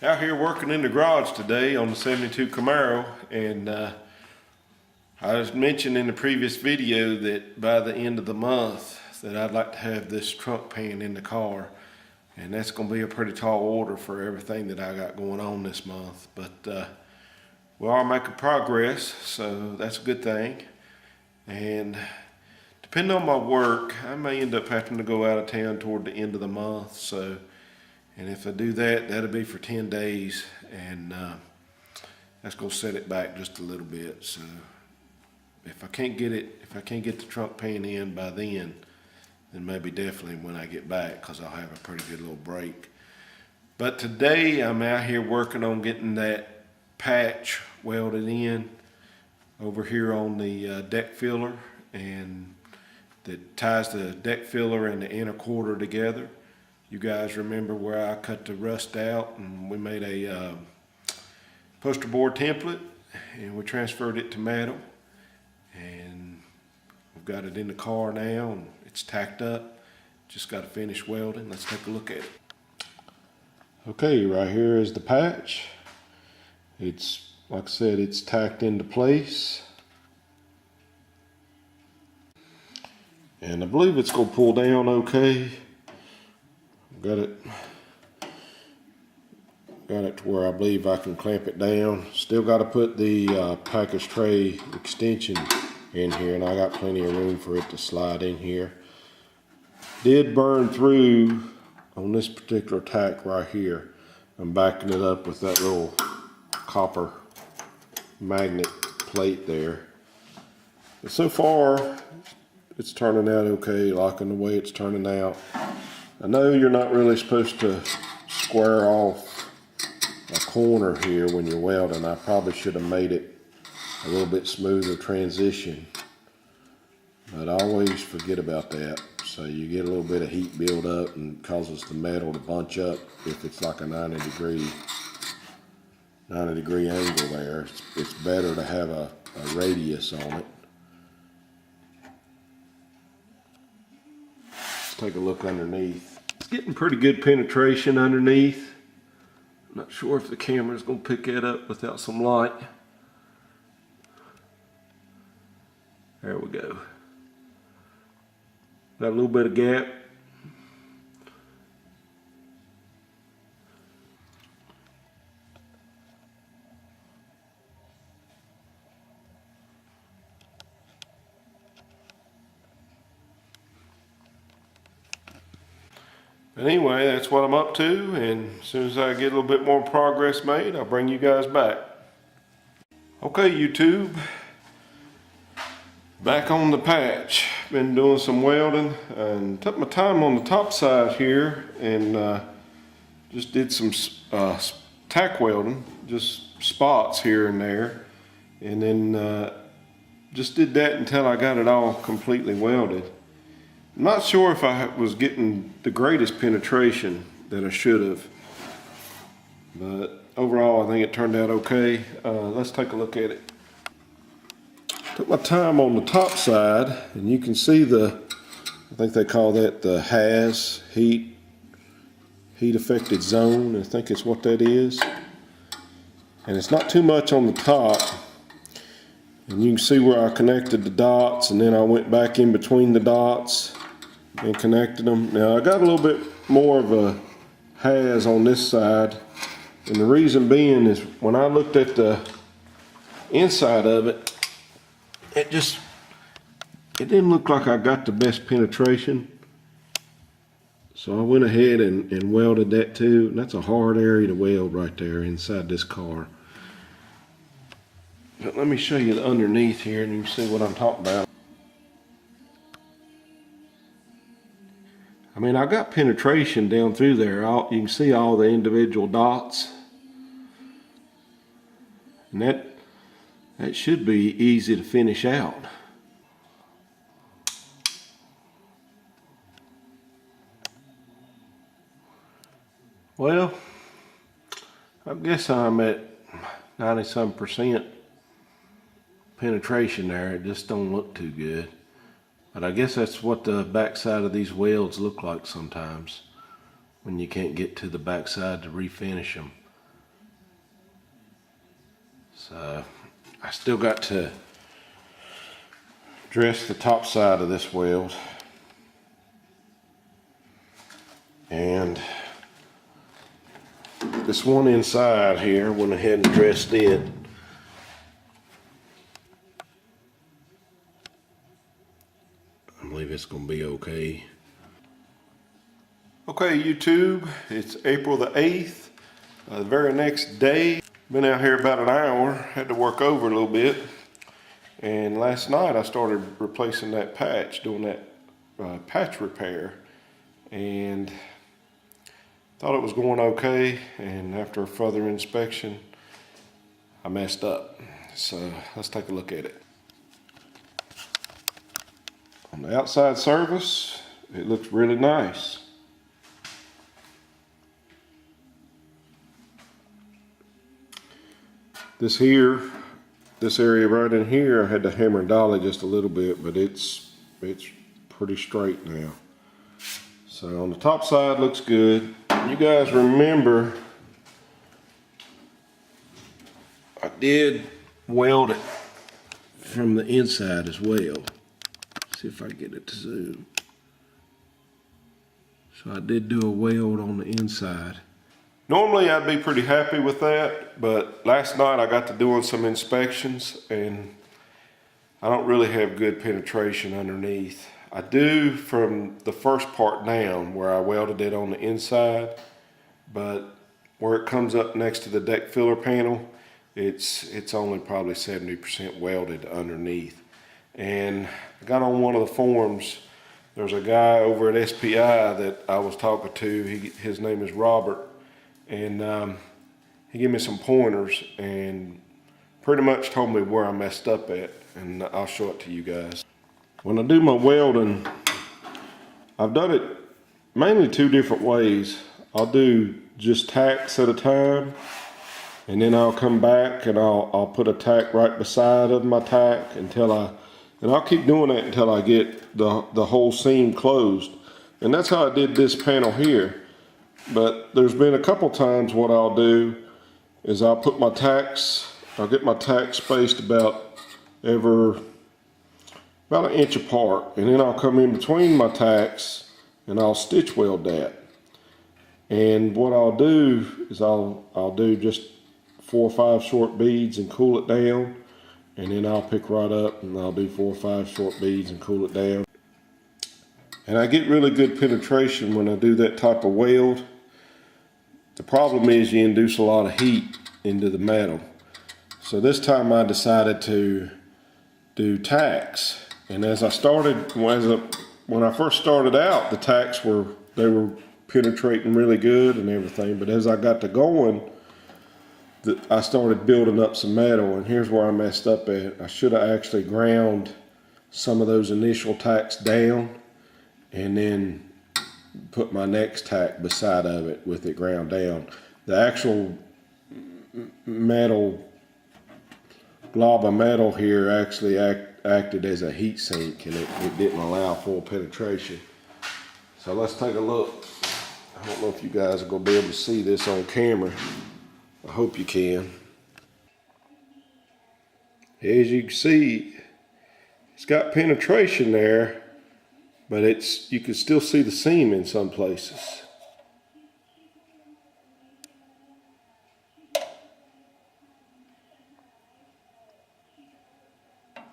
Out here working in the garage today on the 72 Camaro, and I was mentioned in the previous video that by the end of the month that I'd like to have this trunk pan in the car, and that's going to be a pretty tall order for everything that I got going on this month, but we are making progress, so that's a good thing. And depending on my work, I may end up having to go out of town toward the end of the month, so and if I do that, that'll be for 10 days, and that's gonna set it back just a little bit. So if I can't get the trunk pan in by then maybe definitely when I get back, because I'll have a pretty good little break. But today I'm out here working on getting that patch welded in over here on the deck filler, and that ties the deck filler and the inner quarter together. You guys remember where I cut the rust out and we made a poster board template and we transferred it to metal, and we've got it in the car now and it's tacked up. Just got to finish welding. Let's take a look at it. Okay, right here is the patch. It's, like I said, it's tacked into place. And I believe it's going to pull down okay. Got it to where I believe I can clamp it down. Still got to put the package tray extension in here, and I got plenty of room for it to slide in here. Did burn through on this particular tack right here. I'm backing it up with that little copper magnet plate there. But so far it's turning out okay, liking the way it's turning out. I know you're not really supposed to square off a corner here when you're welding. I probably should have made it a little bit smoother transition, but I always forget about that. So you get a little bit of heat build up and causes the metal to bunch up if it's like a 90 degree angle there. It's better to have a radius on it. Take a look underneath. It's getting pretty good penetration underneath. I'm not sure if the camera's going to pick that up without some light. There we go. Got a little bit of gap. But anyway, that's what I'm up to, and as soon as I get a little bit more progress made, I'll bring you guys back. Okay, YouTube, back on the patch. Been doing some welding and took my time on the top side here, and just did some tack welding, just spots here and there, and then just did that until I got it all completely welded. I'm not sure if I was getting the greatest penetration that I should have, but overall I think it turned out okay. Let's take a look at it. Took my time on the top side, and you can see I think they call that the HAZ, heat affected zone. I think it's what that is. And it's not too much on the top. And you can see where I connected the dots, and then I went back in between the dots and connected them. Now I got a little bit more of a HAZ on this side, and the reason being is when I looked at the inside of it, it didn't look like I got the best penetration. So I went ahead and welded that too, and that's a hard area to weld right there inside this car. But let me show you the underneath here and you can see what I'm talking about. I mean, I got penetration down through there. You can see all the individual dots. And that should be easy to finish out. Well, I guess I'm at 90-some% penetration there. It just don't look too good. But I guess that's what the backside of these welds look like sometimes when you can't get to the backside to refinish them. So I still got to dress the top side of this weld. And this one inside here, went ahead and dressed it. I believe it's gonna be okay. Okay, YouTube, it's April the 8th, the very next day. Been out here about an hour, had to work over a little bit. And last night I started replacing that patch, doing that patch repair. And thought it was going okay, and after further inspection, I messed up. So let's take a look at it. On the outside surface, it looks really nice. This area right in here, I had to hammer and dolly just a little bit, but it's pretty straight now. So on the top side looks good. You guys remember I did weld it from the inside as well. See if I can get it to zoom. So I did do a weld on the inside. Normally I'd be pretty happy with that, but last night I got to doing some inspections and I don't really have good penetration underneath. I do from the first part down where I welded it on the inside, but where it comes up next to the deck filler panel, it's only probably 70% welded underneath. And I got on one of the forums, there's a guy over at SPI that I was talking to, his name is Robert, and he gave me some pointers and pretty much told me where I messed up at, and I'll show it to you guys. When I do my welding, I've done it mainly two different ways. I'll do just tacks at a time, and then I'll come back and I'll put a tack right beside of my tack and I'll keep doing that until I get the whole seam closed. And that's how I did this panel here. But there's been a couple times what I'll do is I'll get my tacks spaced about an inch apart, and then I'll come in between my tacks and I'll stitch weld that. And what I'll do is I'll do just 4 or 5 short beads and cool it down, and then I'll pick right up and I'll do 4 or 5 short beads and cool it down. And I get really good penetration when I do that type of weld. The problem is you induce a lot of heat into the metal. So this time I decided to do tacks. And when I first started out, the tacks were penetrating really good and everything. But as I got to going, I started building up some metal, and here's where I messed up at. I should have actually ground some of those initial tacks down and then put my next tack beside of it with it ground down. The actual glob of metal here actually acted as a heat sink, and it didn't allow full penetration. So let's take a look. I don't know if you guys are going to be able to see this on camera. I hope you can. As you can see, it's got penetration there, but you can still see the seam in some places.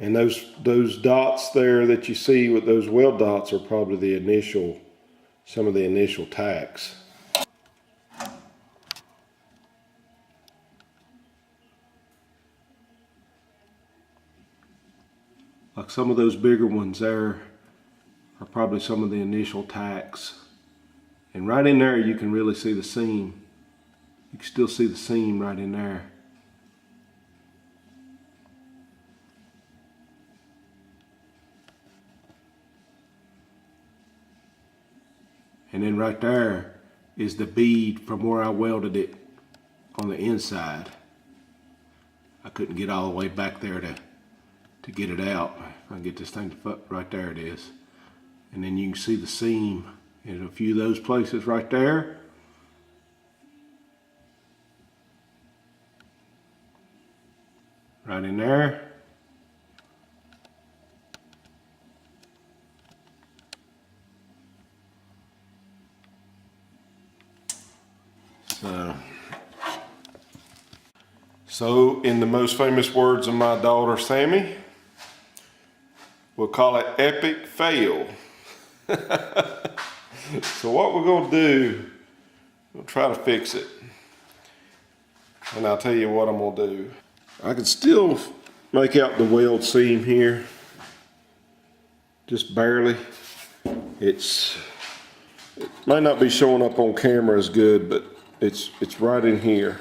And those dots there that you see with those weld dots are probably some of the initial tacks. Like some of those bigger ones there are probably some of the initial tacks. And right in there you can really see the seam. You can still see the seam right in there. And then right there is the bead from where I welded it on the inside. I couldn't get all the way back there to get it out. If I can get this thing to right there it is. And then you can see the seam in a few of those places right there. right in there. So in the most famous words of my daughter Sammy, we'll call it epic fail. So what we're gonna do, we'll try to fix it. And I'll tell you what I'm gonna do. I can still make out the weld seam here, just barely. It might not be showing up on camera as good, but it's right in here.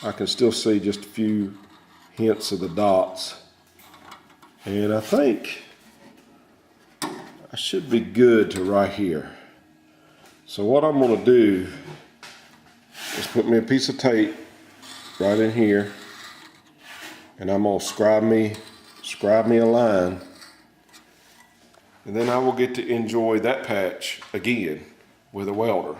I can still see just a few hints of the dots. And I think I should be good to right here. So what I'm gonna do is put me a piece of tape right in here, and I'm gonna scribe me a line, and then I will get to enjoy that patch again with a welder.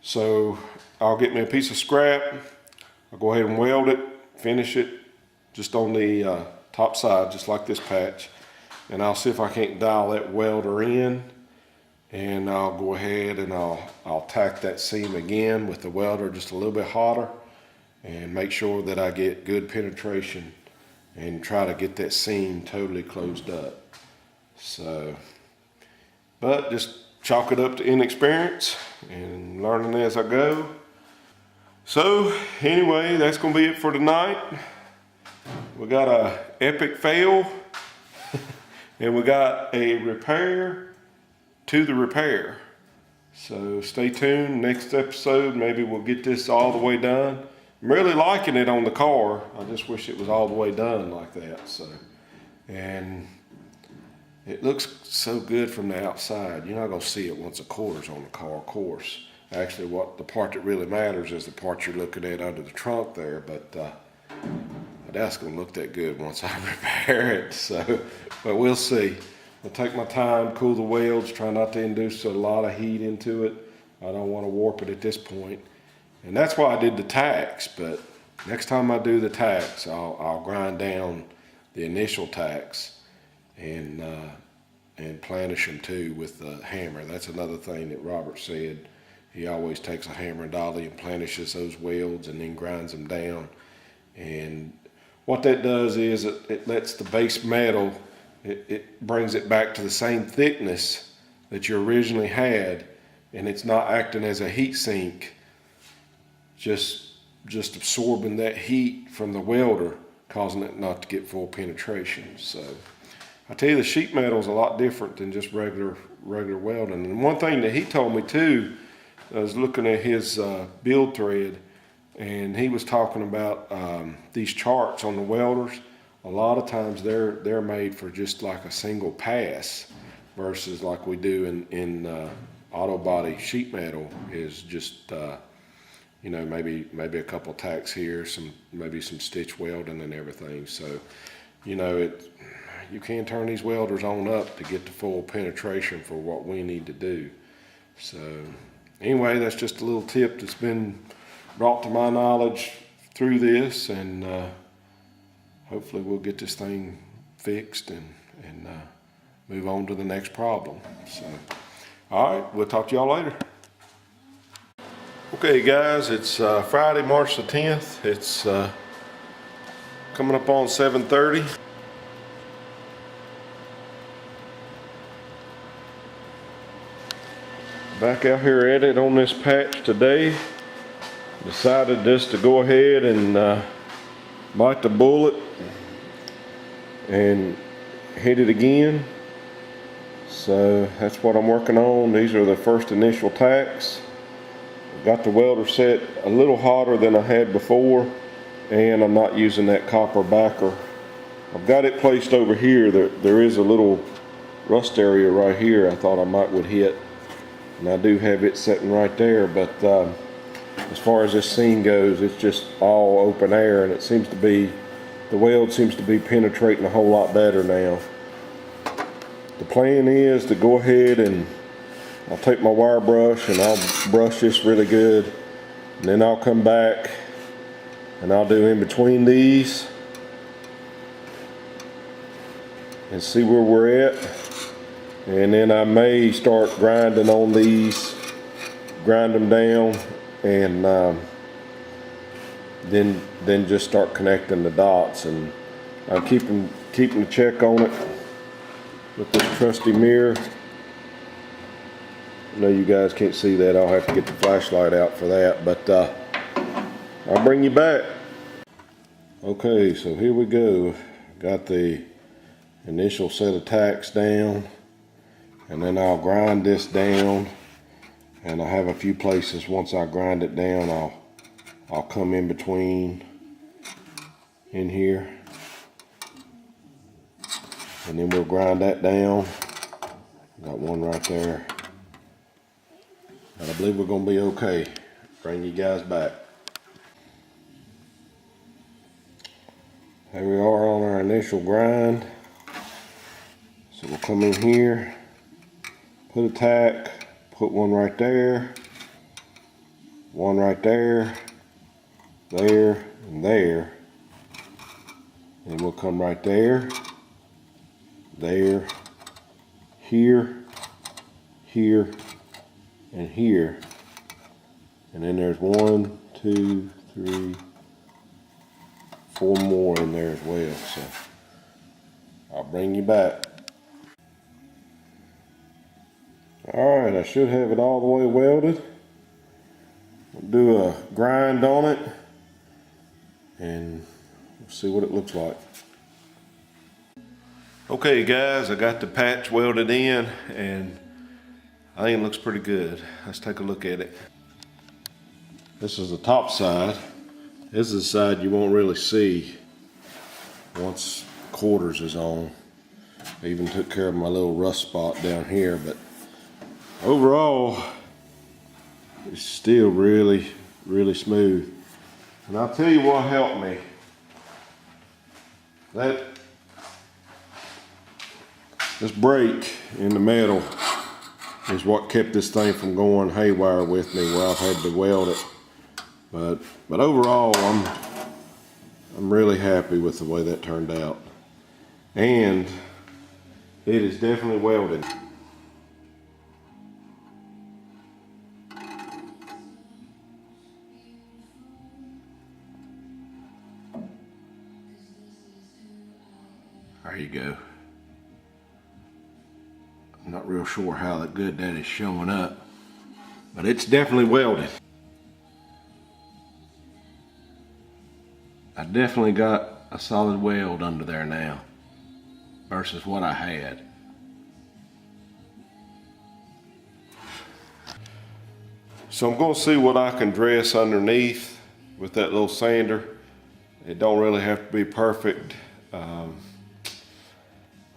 So I'll get me a piece of scrap, I'll go ahead and weld it, finish it just on the top side, just like this patch, and I'll see if I can't dial that welder in, and I'll go ahead and I'll tack that seam again with the welder just a little bit hotter, and make sure that I get good penetration and try to get that seam totally closed up. So, but just chalk it up to inexperience and learning as I go. So anyway, that's gonna be it for tonight. We got a epic fail and we got a repair to the repair. So stay tuned, next episode, maybe we'll get this all the way done. I'm really liking it on the car. I just wish it was all the way done like that. So, and it looks so good from the outside. You're not gonna see it once a quarter's on the car, of course. Actually, the part that really matters is the part you're looking at under the trunk there, but that's gonna look that good once I repair it. So, but we'll see. I'll take my time, cool the welds, try not to induce a lot of heat into it. I don't want to warp it at this point. And that's why I did the tacks, but next time I do the tacks, I'll grind down the initial tacks and planish them too with the hammer. That's another thing that Robert said. He always takes a hammer and dolly and planishes those welds and then grinds them down. And what that does is it lets the base metal, it brings it back to the same thickness that you originally had, and it's not acting as a heat sink, just absorbing that heat from the welder, causing it not to get full penetration. So I tell you, the sheet metal is a lot different than just regular welding. And one thing that he told me too, I was looking at his build thread, and he was talking about these charts on the welders. A lot of times they're made for just like a single pass, versus like we do in auto body sheet metal is just you know, maybe a couple tacks here, maybe some stitch welding and everything. So, you know, you can turn these welders on up to get the full penetration for what we need to do. So anyway, that's just a little tip that's been brought to my knowledge through this, and hopefully we'll get this thing fixed and move on to the next problem. So, all right, we'll talk to y'all later. Okay guys, it's Friday, March the 10th. It's coming up on 7:30. Back out here at it on this patch today. Decided just to go ahead and bite the bullet and hit it again. So that's what I'm working on. These are the first initial tacks. Got the welder set a little hotter than I had before, and I'm not using that copper backer. I've got it placed over here. There is a little rust area right here I thought I would hit, and I do have it sitting right there, but as far as this seam goes, it's just all open air, and it seems to be, the weld seems to be penetrating a whole lot better now. The plan is to go ahead and I'll take my wire brush and I'll brush this really good, and then I'll come back and I'll do in between these and see where we're at. And then I may start grinding on these, grind them down, and then just start connecting the dots. And I'm keeping a check on it with this trusty mirror. I know you guys can't see that. I'll have to get the flashlight out for that, but I'll bring you back. Okay, so here we go. Got the initial set of tacks down, and then I'll grind this down, and I have a few places once I grind it down I'll come in between in here, and then we'll grind that down. Got one right there. But I believe we're gonna be okay. Bring you guys back. Here we are on our initial grind. So we'll come in here, put a tack, put one right there, one right there, there, and there. And we'll come right there, there, here, here, and here. And then there's 1, 2, 3, 4 more in there as well. So I'll bring you back. Alright, I should have it all the way welded. We'll do a grind on it and we'll see what it looks like. Okay guys, I got the patch welded in and I think it looks pretty good. Let's take a look at it. This is the top side. This is the side you won't really see once quarters is on. I even took care of my little rust spot down here, but overall it's still really smooth. And I'll tell you what helped me. This break in the metal is what kept this thing from going haywire with me where I've had to weld it. But overall, I'm really happy with the way that turned out. And it is definitely welded. There you go. I'm not real sure how good that is showing up, but it's definitely welded. I definitely got a solid weld under there now versus what I had. So I'm going to see what I can dress underneath with that little sander. It don't really have to be perfect.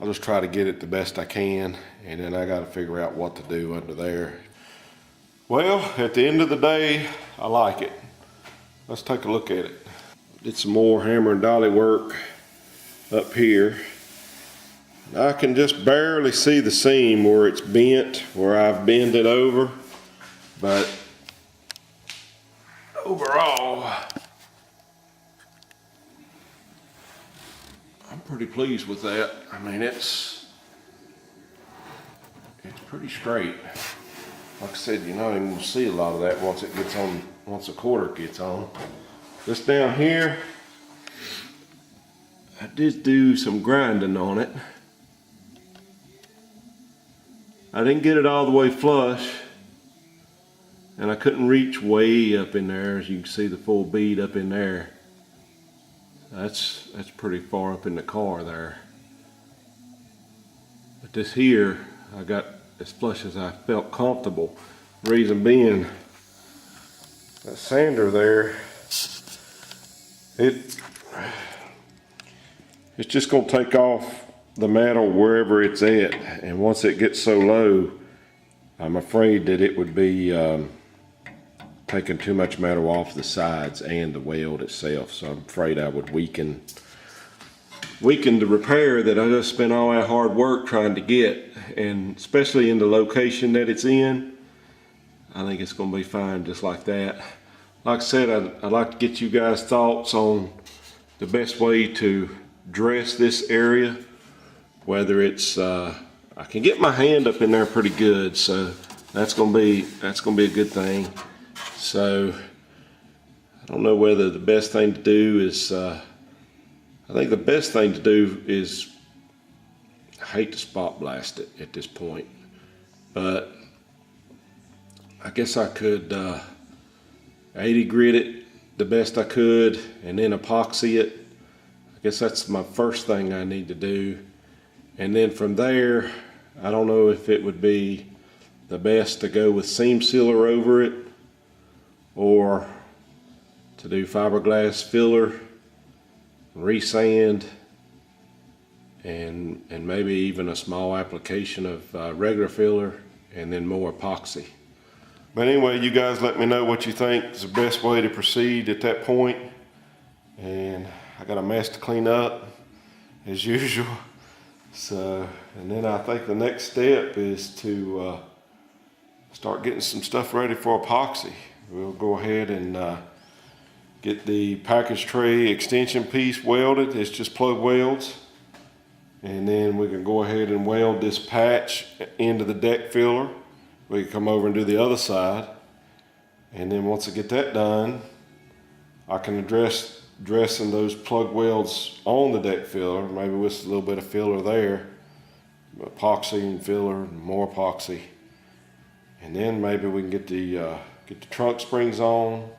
I'll just try to get it the best I can, and then I got to figure out what to do under there. Well, at the end of the day, I like it. Let's take a look at it. Did some more hammer and dolly work up here. I can just barely see the seam where it's bent, where I've bent it over, but overall, I'm pretty pleased with that. I mean, it's pretty straight. Like I said, you're not even gonna see a lot of that once it gets on, once the quarter gets on. This down here, I did do some grinding on it. I didn't get it all the way flush, and I couldn't reach way up in there. As you can see, the full bead up in there. That's pretty far up in the car there. But this here, I got as flush as I felt comfortable. Reason being, that sander there, it's just gonna take off the metal wherever it's at, and once it gets so low, I'm afraid that it would be taking too much metal off the sides and the weld itself. So I'm afraid I would weaken the repair that I just spent all that hard work trying to get, and especially in the location that it's in, I think it's gonna be fine just like that. Like I said, I'd like to get you guys' thoughts on the best way to dress this area. whether it's I can get my hand up in there pretty good, so that's gonna be a good thing. So I don't know whether the best thing to do is I think the best thing to do is, I hate to spot blast it at this point, but I guess I could 80 grit it the best I could and then epoxy it. I guess that's my first thing I need to do. And then from there, I don't know if it would be the best to go with seam sealer over it or to do fiberglass filler, resand, and maybe even a small application of regular filler and then more epoxy. But anyway, you guys let me know what you think is the best way to proceed at that point. And I got a mess to clean up as usual. So, and then I think the next step is to start getting some stuff ready for epoxy. We'll go ahead and get the package tray extension piece welded. It's just plug welds. And then we can go ahead and weld this patch into the deck filler. We can come over and do the other side. And then once I get that done, I can dressing those plug welds on the deck filler, maybe with a little bit of filler there, epoxy and filler, and more epoxy. And then maybe we can get the trunk springs on,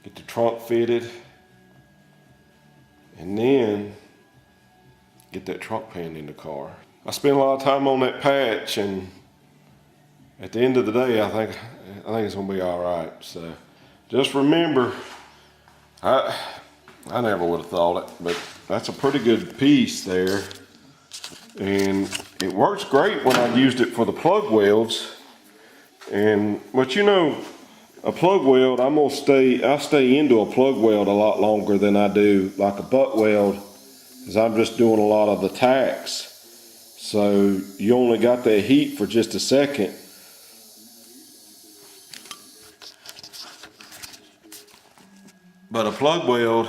get the trunk fitted, and then get that trunk pan in the car. I spent a lot of time on that patch, and at the end of the day, I think it's gonna be all right. So just remember, I never would have thought it, but that's a pretty good piece there. And it works great when I used it for the plug welds. But you know, a plug weld, I stay into a plug weld a lot longer than I do like a butt weld, because I'm just doing a lot of the tacks. So you only got that heat for just a second. But a plug weld,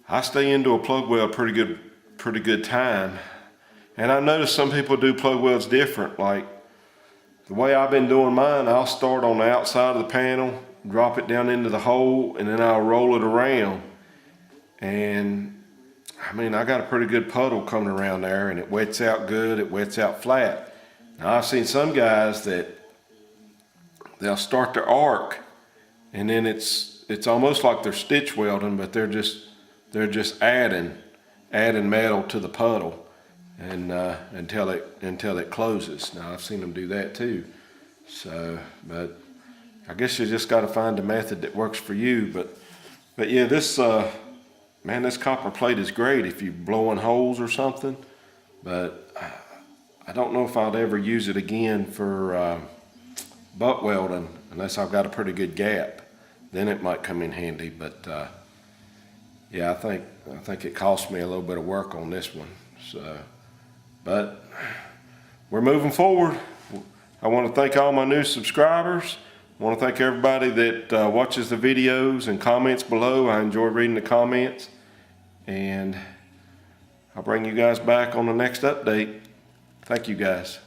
I stay into a plug weld pretty good time. And I've noticed some people do plug welds different. Like the way I've been doing mine, I'll start on the outside of the panel, drop it down into the hole, and then I'll roll it around. And I mean, I got a pretty good puddle coming around there, and it wets out good, it wets out flat. Now I've seen some guys that they'll start their arc, and then it's almost like they're stitch welding, but they're just adding metal to the puddle, and until it closes. Now I've seen them do that too. So, but I guess you just got to find a method that works for you. But yeah, this copper plate is great if you're blowing holes or something. But I don't know if I'll ever use it again for butt welding unless I've got a pretty good gap. Then it might come in handy, but yeah, I think it cost me a little bit of work on this one. So, but we're moving forward. I want to thank all my new subscribers. I want to thank everybody that watches the videos and comments below. I enjoy reading the comments, and I'll bring you guys back on the next update. Thank you guys.